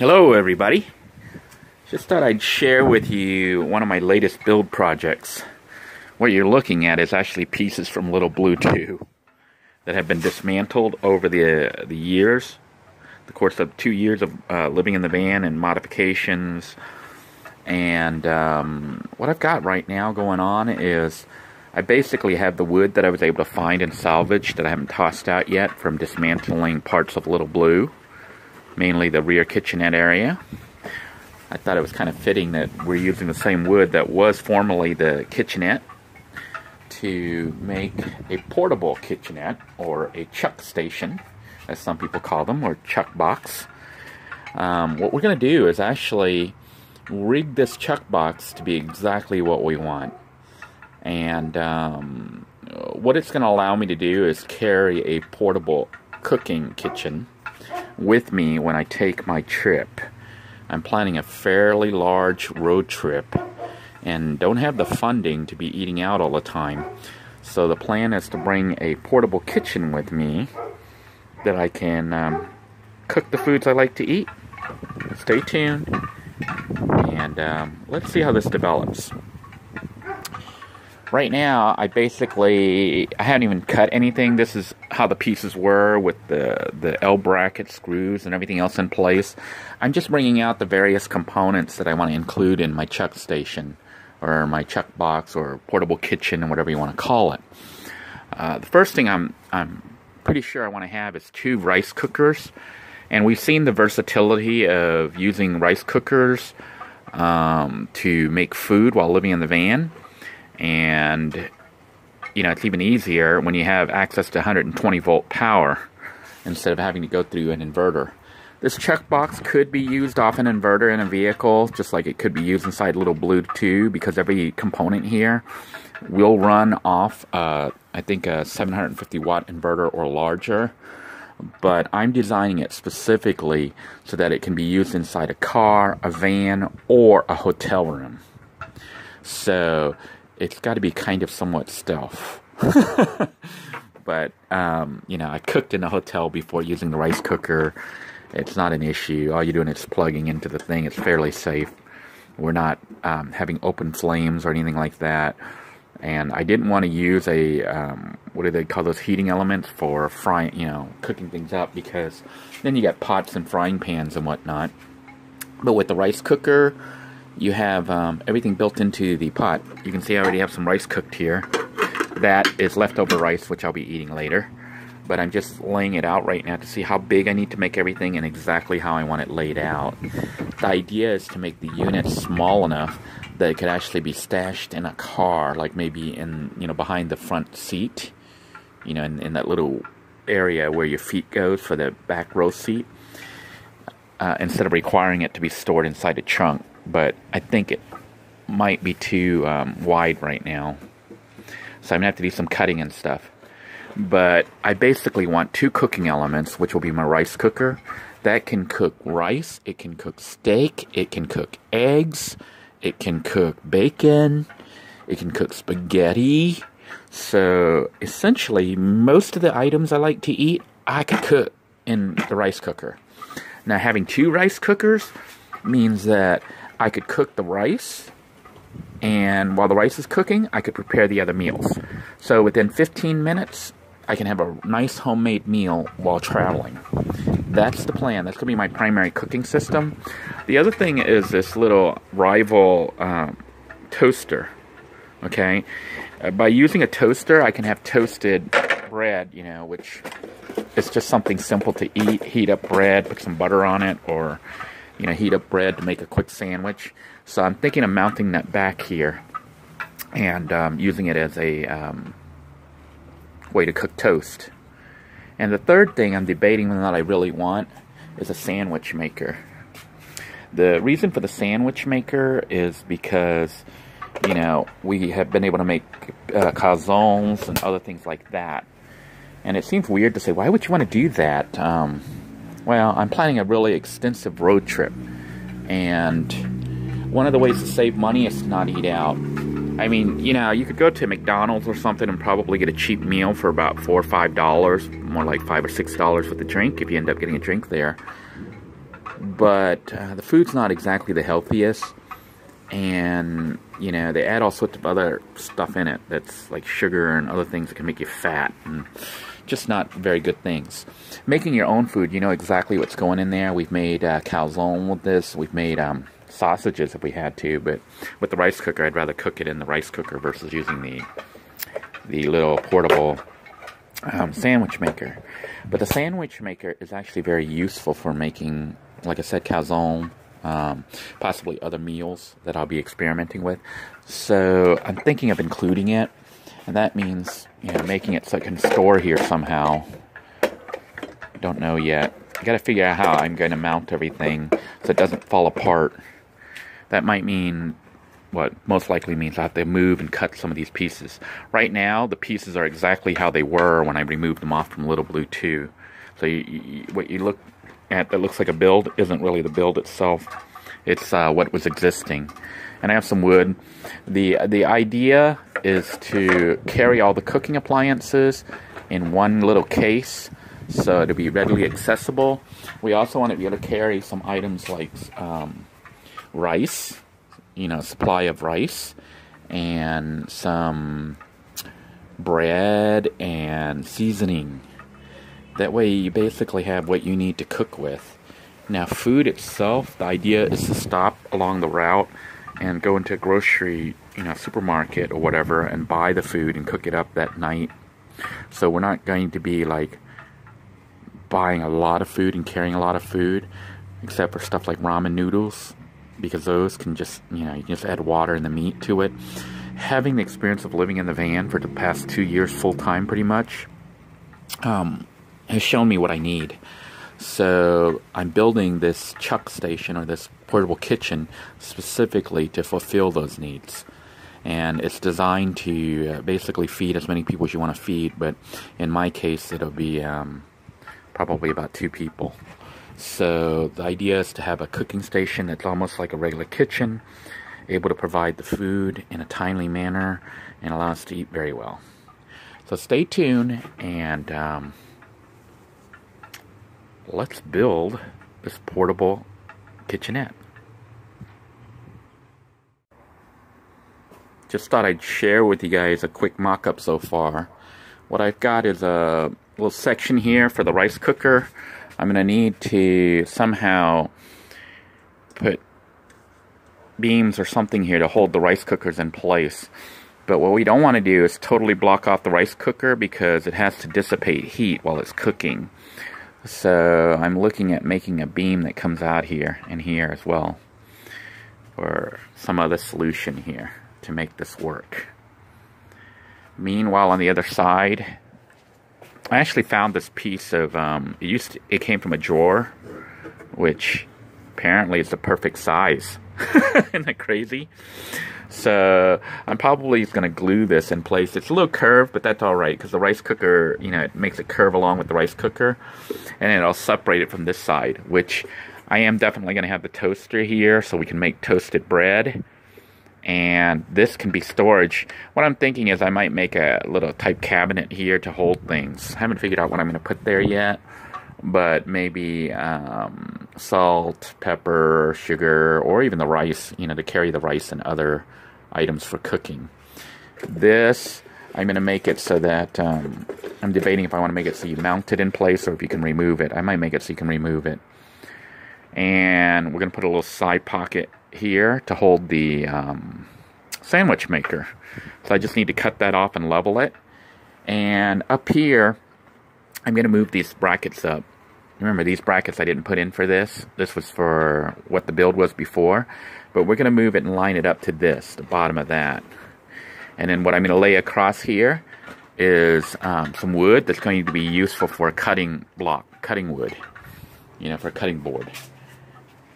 Hello everybody. Just thought I'd share with you one of my latest build projects. What you're looking at is actually pieces from Little Blue 2 that have been dismantled over the years, the course of 2 years of living in the van and modifications. And what I've got right now going on is I basically have the wood that I was able to find and salvage that I haven't tossed out yet from dismantling parts of Little Blue. Mainly the rear kitchenette area. I thought it was kind of fitting that we're using the same wood that was formerly the kitchenette to make a portable kitchenette, or a chuck station, as some people call them, or chuck box. What we're going to do is actually rig this chuck box to be exactly what we want. And what it's going to allow me to do is carry a portable cooking kitchen with me when I take my trip. I'm planning a fairly large road trip and don't have the funding to be eating out all the time. So the plan is to bring a portable kitchen with me that I can cook the foods I like to eat. Stay tuned and let's see how this develops. Right now, I haven't even cut anything. This is how the pieces were with the L bracket screws and everything else in place. I'm just bringing out the various components that I want to include in my chuck station, or my chuck box, or portable kitchen, or whatever you want to call it. The first thing I'm pretty sure I want to have is 2 rice cookers. And we've seen the versatility of using rice cookers to make food while living in the van. And, you know, it's even easier when you have access to 120 volt power instead of having to go through an inverter. This chuck box could be used off an inverter in a vehicle, just like it could be used inside Little Blue 2, because every component here will run off, I think, a 750 watt inverter or larger. But I'm designing it specifically so that it can be used inside a car, a van, or a hotel room. So it's got to be kind of somewhat stealth. But, you know, I cooked in a hotel before using the rice cooker. It's not an issue. All you're doing is plugging into the thing. It's fairly safe. We're not having open flames or anything like that. And I didn't want to use a, what do they call those heating elements for frying, you know, cooking things up, because then you got pots and frying pans and whatnot. But with the rice cooker, you have everything built into the pot. You can see I already have some rice cooked here. That is leftover rice, which I'll be eating later. But I'm just laying it out right now to see how big I need to make everything and exactly how I want it laid out. The idea is to make the unit small enough that it could actually be stashed in a car, like maybe in, you know, behind the front seat, you know, in that little area where your feet goes for the back row seat, instead of requiring it to be stored inside a trunk. But I think it might be too wide right now, so I'm going to have to do some cutting and stuff. But I basically want 2 cooking elements, which will be my rice cooker. That can cook rice, it can cook steak, it can cook eggs, it can cook bacon, it can cook spaghetti. So essentially, most of the items I like to eat, I could cook in the rice cooker. Now, having 2 rice cookers means that I could cook the rice, and while the rice is cooking, I could prepare the other meals. So within 15 minutes, I can have a nice homemade meal while traveling. That's the plan. That's going to be my primary cooking system. The other thing is this little rival toaster. Okay? By using a toaster, I can have toasted bread, you know, which is just something simple to eat. Heat up bread, put some butter on it, or, you know, heat up bread to make a quick sandwich. So I'm thinking of mounting that back here and using it as a way to cook toast. And the third thing I'm debating whether or not I really want is a sandwich maker. The reason for the sandwich maker is because, you know, we have been able to make calzones and other things like that. And it seems weird to say, why would you want to do that? Well, I'm planning a really extensive road trip. And one of the ways to save money is to not eat out. I mean, you know, you could go to McDonald's or something and probably get a cheap meal for about $4 or $5, more like $5 or $6 with a drink if you end up getting a drink there. but the food's not exactly the healthiest. And, you know, they add all sorts of other stuff in it that's like sugar and other things that can make you fat, and just not very good things. Making your own food, you know exactly what's going in there. We've made calzone with this. We've made sausages if we had to, but with the rice cooker, I'd rather cook it in the rice cooker versus using the little portable sandwich maker. But the sandwich maker is actually very useful for making, like I said, calzone, possibly other meals that I'll be experimenting with. So I'm thinking of including it, and that means, you know, making it so I can store here somehow. Don't know yet. I gotta figure out how I'm going to mount everything so it doesn't fall apart. That might mean, what most likely means I have to move and cut some of these pieces. Right now, the pieces are exactly how they were when I removed them off from Little Blue 2. So what you look at that looks like a build isn't really the build itself. It's what was existing. And I have some wood. The idea is to carry all the cooking appliances in one little case, so it'll be readily accessible. We also want to be able to carry some items like rice, you know, supply of rice, and some bread and seasoning. That way you basically have what you need to cook with. Now, food itself, the idea is to stop along the route and go into a grocery, you know, supermarket or whatever, and buy the food and cook it up that night. So we're not going to be like buying a lot of food and carrying a lot of food, except for stuff like ramen noodles, because those can just, you know, you can just add water and the meat to it. Having the experience of living in the van for the past 2 years full time pretty much has shown me what I need. So I'm building this chuck station, or this portable kitchen, specifically to fulfill those needs. And it's designed to basically feed as many people as you want to feed, but in my case it'll be probably about 2 people. So the idea is to have a cooking station that's almost like a regular kitchen, able to provide the food in a timely manner and allow us to eat very well. So stay tuned, and let's build this portable kitchenette. Just thought I'd share with you guys a quick mock-up so far. What I've got is a little section here for the rice cooker. I'm going to need to somehow put beams or something here to hold the rice cookers in place. But what we don't want to do is totally block off the rice cooker, because it has to dissipate heat while it's cooking. So I'm looking at making a beam that comes out here and here as well, or some other solution here to make this work. Meanwhile, on the other side, I actually found this piece of it came from a drawer, which apparently is the perfect size. Isn't that crazy? So I'm probably going to glue this in place. It's a little curved, but that's all right, because the rice cooker, you know, it makes it curve along with the rice cooker, and then I'll separate it from this side, which I am definitely going to have the toaster here so we can make toasted bread. And this can be storage. What I'm thinking is I might make a little type cabinet here to hold things. I haven't figured out what I'm going to put there yet, but maybe salt, pepper, sugar, or even the rice, you know, to carry the rice and other items for cooking. This, I'm going to make it so that I'm debating if I want to make it so you mount it in place or if you can remove it. I might make it so you can remove it. And we're going to put a little side pocket here to hold the sandwich maker. So I just need to cut that off and level it. And up here, I'm going to move these brackets up. Remember, these brackets I didn't put in for this. This was for what the build was before. But we're going to move it and line it up to this, the bottom of that. And then what I'm going to lay across here is some wood that's going to be useful for a cutting block, cutting wood, you know, for a cutting board.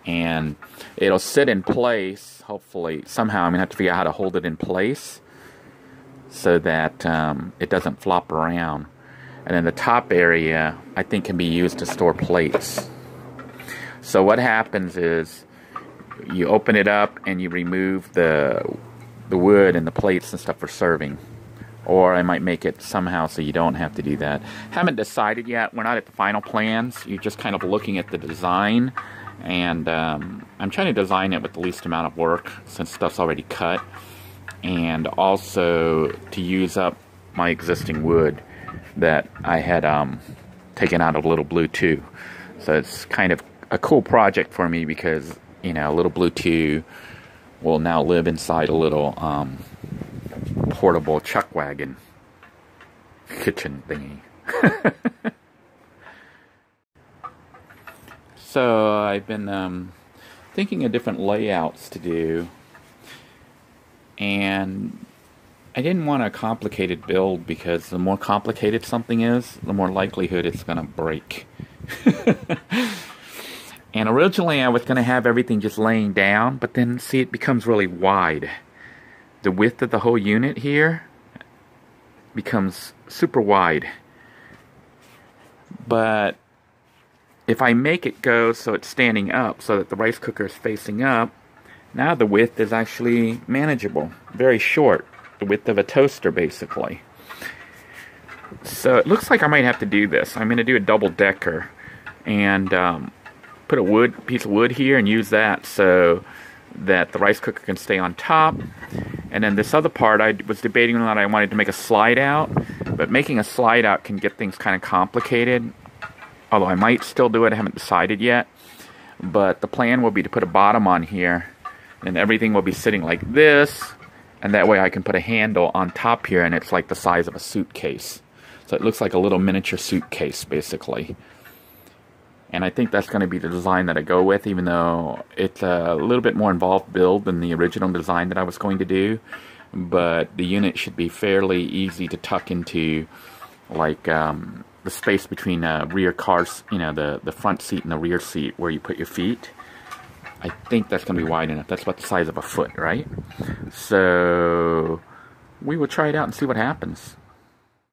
And it'll sit in place, hopefully. Somehow I'm going to have to figure out how to hold it in place so that it doesn't flop around. And then the top area, I think, can be used to store plates. So what happens is you open it up and you remove the wood and the plates and stuff for serving. or I might make it somehow so you don't have to do that. Haven't decided yet. We're not at the final plans. You're just kind of looking at the design, and I'm trying to design it with the least amount of work since stuff's already cut, and also to use up my existing wood that I had taken out of Little Blue 2. So it's kind of a cool project for me because, you know, Little Blue 2 will now live inside a little portable chuck wagon kitchen thingy. So I've been thinking of different layouts to do, and I didn't want a complicated build because the more complicated something is, the more likelihood it's going to break. And originally I was going to have everything just laying down, but then see, it becomes really wide. The width of the whole unit here becomes super wide. But if I make it go so it's standing up, so that the rice cooker is facing up, now the width is actually manageable. Very short. The width of a toaster, basically. So it looks like I might have to do this. I'm going to do a double-decker and put a piece of wood here and use that so that the rice cooker can stay on top. And then this other part, I was debating whether I wanted to make a slide out, but making a slide out can get things kind of complicated. Although I might still do it, I haven't decided yet. But the plan will be to put a bottom on here, and everything will be sitting like this, and that way I can put a handle on top here, and it's like the size of a suitcase. So it looks like a little miniature suitcase, basically. And I think that's going to be the design that I go with, even though it's a little bit more involved build than the original design that I was going to do. But the unit should be fairly easy to tuck into, like the space between rear cars, you know, the front seat and the rear seat where you put your feet. I think that's going to be wide enough. That's about the size of a foot, right? So we will try it out and see what happens.